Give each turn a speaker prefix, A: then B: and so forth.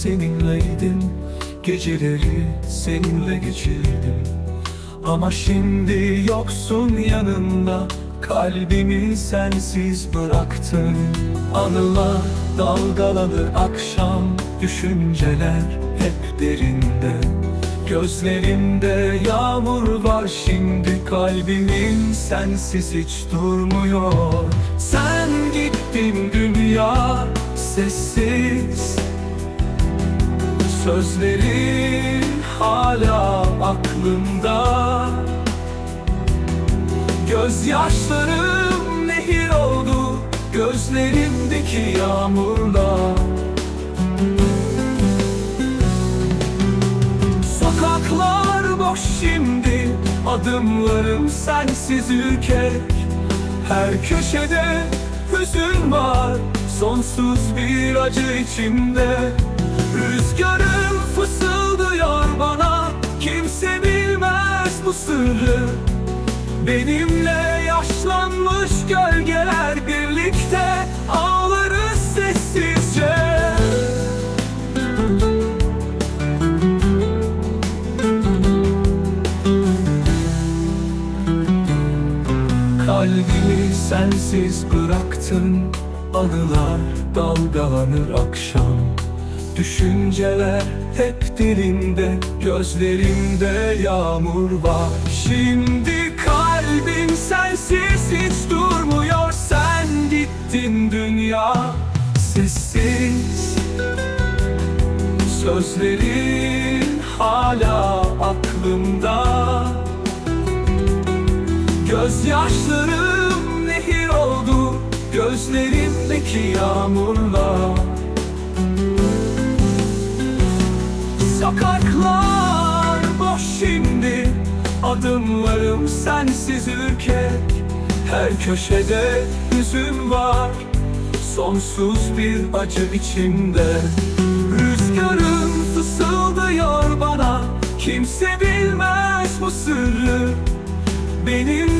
A: seninleydim, geceleri seninle geçirdim. Ama şimdi yoksun yanımda, kalbimi sensiz bıraktın. Anılar dalgalanır akşam, düşünceler hep derinde. Gözlerimde yağmur var şimdi, kalbimin sensiz hiç durmuyor. Sen gittin dünya sessiz, sözlerin hala aklımda. Gözyaşlarım nehir oldu gözlerimdeki yağmurla. Sokaklar boş şimdi, adımlarım sensiz ürkek. Her köşede hüzün var, sonsuz bir acı içimde. Rüzgarım fısıldıyor bana, kimse bilmez bu sırrı. Benimle yaşlanmış gölgeler, birlikte ağlarız sessizce. Kalbimi sensiz bıraktın, anılar dalgalanır akşam. Düşünceler hep dilinde, gözlerimde yağmur var. Şimdi kalbim sensiz hiç durmuyor. Sen gittin dünya sessiz, sözlerin hala aklımda. Gözyaşlarım nehir oldu gözlerimdeki yağmurla. Sokaklar boş şimdi, adımlarım sensiz ürkek. Her köşede hüzün var, sonsuz bir acı içimde. Rüzgarım fısıldıyor bana, kimse bilmez bu sırrı. Benim